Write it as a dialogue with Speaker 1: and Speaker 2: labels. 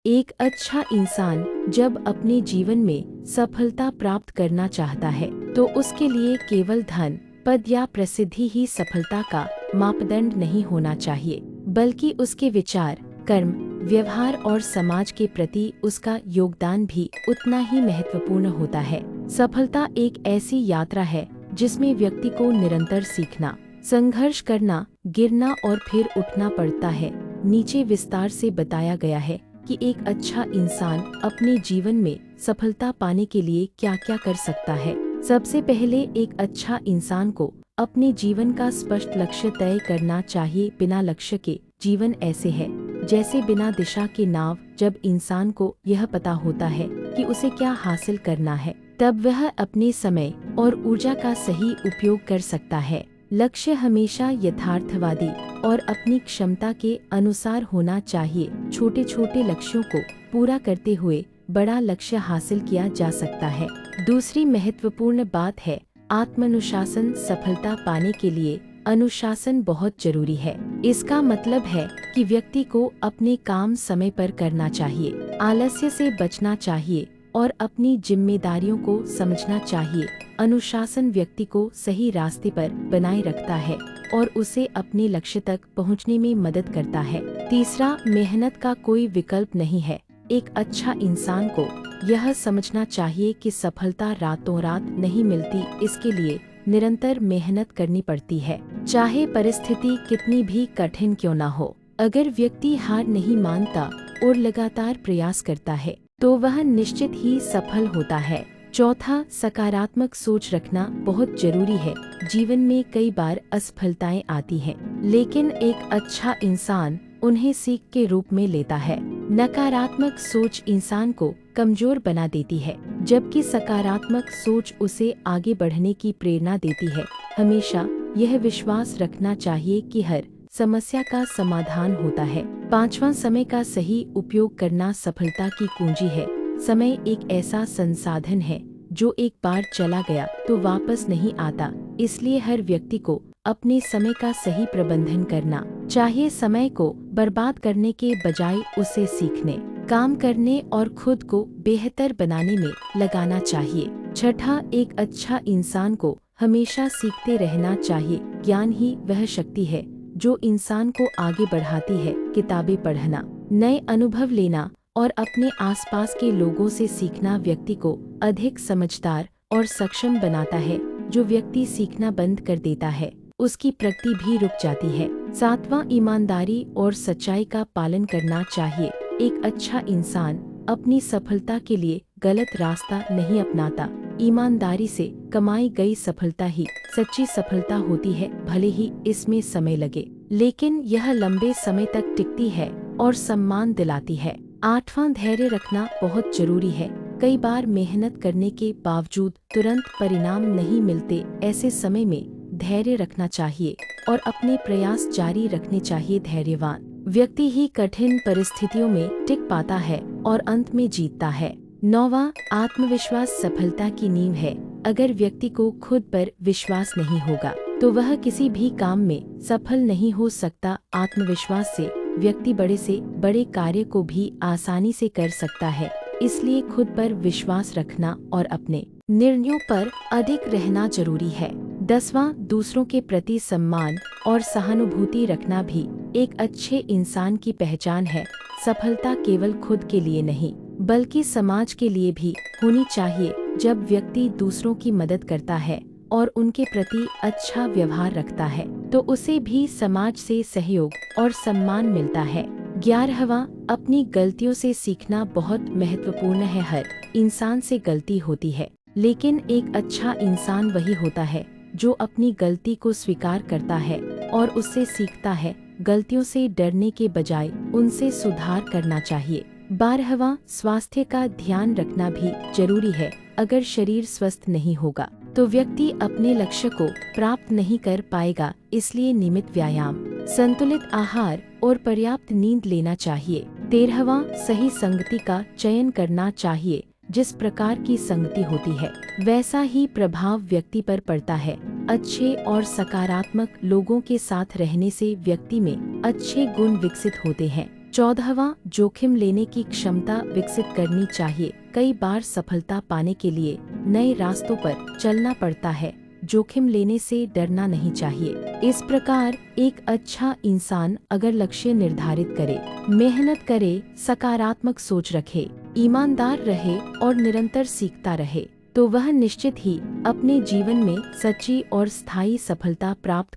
Speaker 1: एक अच्छा इंसान जब अपने जीवन में सफलता प्राप्त करना चाहता है तो उसके लिए केवल धन, पद या प्रसिद्धि ही सफलता का मापदंड नहीं होना चाहिए, बल्कि उसके विचार, कर्म, व्यवहार और समाज के प्रति उसका योगदान भी उतना ही महत्वपूर्ण होता है। सफलता एक ऐसी यात्रा है जिसमें व्यक्ति को निरंतर सीखना, संघर्ष करना, गिरना और फिर उठना पड़ता है। नीचे विस्तार से बताया गया है कि एक अच्छा इंसान अपने जीवन में सफलता पाने के लिए क्या क्या कर सकता है। सबसे पहले एक अच्छा इंसान को अपने जीवन का स्पष्ट लक्ष्य तय करना चाहिए। बिना लक्ष्य के जीवन ऐसे है जैसे बिना दिशा के नाव। जब इंसान को यह पता होता है कि उसे क्या हासिल करना है, तब वह अपने समय और ऊर्जा का सही उपयोग कर सकता है। लक्ष्य हमेशा यथार्थवादी और अपनी क्षमता के अनुसार होना चाहिए। छोटे छोटे लक्ष्यों को पूरा करते हुए बड़ा लक्ष्य हासिल किया जा सकता है। दूसरी महत्वपूर्ण बात है आत्मानुशासन। सफलता पाने के लिए अनुशासन बहुत जरूरी है। इसका मतलब है कि व्यक्ति को अपने काम समय पर करना चाहिए, आलस्य से बचना चाहिए और अपनी जिम्मेदारियों को समझना चाहिए। अनुशासन व्यक्ति को सही रास्ते पर बनाए रखता है और उसे अपने लक्ष्य तक पहुंचने में मदद करता है। तीसरा, मेहनत का कोई विकल्प नहीं है। एक अच्छा इंसान को यह समझना चाहिए कि सफलता रातों रात नहीं मिलती, इसके लिए निरंतर मेहनत करनी पड़ती है, चाहे परिस्थिति कितनी भी कठिन क्यों न हो। अगर व्यक्ति हार नहीं मानता और लगातार प्रयास करता है तो वह निश्चित ही सफल होता है। चौथा, सकारात्मक सोच रखना बहुत जरूरी है। जीवन में कई बार असफलताएं आती हैं, लेकिन एक अच्छा इंसान उन्हें सीख के रूप में लेता है। नकारात्मक सोच इंसान को कमजोर बना देती है, जबकि सकारात्मक सोच उसे आगे बढ़ने की प्रेरणा देती है। हमेशा यह विश्वास रखना चाहिए कि हर समस्या का समाधान होता है। पांचवा, समय का सही उपयोग करना सफलता की कुंजी है। समय एक ऐसा संसाधन है जो एक बार चला गया तो वापस नहीं आता, इसलिए हर व्यक्ति को अपने समय का सही प्रबंधन करना चाहिए। समय को बर्बाद करने के बजाय उसे सीखने, काम करने और खुद को बेहतर बनाने में लगाना चाहिए। छठा, एक अच्छा इंसान को हमेशा सीखते रहना चाहिए। ज्ञान ही वह शक्ति है जो इंसान को आगे बढ़ाती है। किताबें पढ़ना, नए अनुभव लेना और अपने आसपास के लोगों से सीखना व्यक्ति को अधिक समझदार और सक्षम बनाता है। जो व्यक्ति सीखना बंद कर देता है उसकी प्रगति भी रुक जाती है। सातवां, ईमानदारी और सच्चाई का पालन करना चाहिए। एक अच्छा इंसान अपनी सफलता के लिए गलत रास्ता नहीं अपनाता। ईमानदारी से कमाई गई सफलता ही सच्ची सफलता होती है, भले ही इसमें समय लगे, लेकिन यह लंबे समय तक टिकती है और सम्मान दिलाती है। आठवां, धैर्य रखना बहुत जरूरी है। कई बार मेहनत करने के बावजूद तुरंत परिणाम नहीं मिलते। ऐसे समय में धैर्य रखना चाहिए और अपने प्रयास जारी रखने चाहिए। धैर्यवान व्यक्ति ही कठिन परिस्थितियों में टिक पाता है और अंत में जीतता है। नौवां, आत्मविश्वास सफलता की नींव है। अगर व्यक्ति को खुद पर विश्वास नहीं होगा तो वह किसी भी काम में सफल नहीं हो सकता। आत्मविश्वास से व्यक्ति बड़े से बड़े कार्य को भी आसानी से कर सकता है, इसलिए खुद पर विश्वास रखना और अपने निर्णयों पर अडिग रहना जरूरी है। 10वां, दूसरों के प्रति सम्मान और सहानुभूति रखना भी एक अच्छे इंसान की पहचान है। सफलता केवल खुद के लिए नहीं बल्कि समाज के लिए भी होनी चाहिए। जब व्यक्ति दूसरों की मदद करता है और उनके प्रति अच्छा व्यवहार रखता है तो उसे भी समाज से सहयोग और सम्मान मिलता है। 11वां, अपनी गलतियों से सीखना बहुत महत्वपूर्ण है। हर इंसान से गलती होती है, लेकिन एक अच्छा इंसान वही होता है जो अपनी गलती को स्वीकार करता है और उससे सीखता है। गलतियों से डरने के बजाय उनसे सुधार करना चाहिए। 12वां, स्वास्थ्य का ध्यान रखना भी जरूरी है। अगर शरीर स्वस्थ नहीं होगा तो व्यक्ति अपने लक्ष्य को प्राप्त नहीं कर पाएगा, इसलिए नियमित व्यायाम, संतुलित आहार और पर्याप्त नींद लेना चाहिए। 13वां, सही संगति का चयन करना चाहिए। जिस प्रकार की संगति होती है वैसा ही प्रभाव व्यक्ति पर पड़ता है। अच्छे और सकारात्मक लोगों के साथ रहने से व्यक्ति में अच्छे गुण विकसित होते हैं। 14वां, जोखिम लेने की क्षमता विकसित करनी चाहिए। कई बार सफलता पाने के लिए नए रास्तों पर चलना पड़ता है। जोखिम लेने से डरना नहीं चाहिए। इस प्रकार एक अच्छा इंसान अगर लक्ष्य निर्धारित करे, मेहनत करे, सकारात्मक सोच रखे, ईमानदार रहे और निरंतर सीखता रहे, तो वह निश्चित ही अपने जीवन में सच्ची और स्थायी सफलता प्राप्त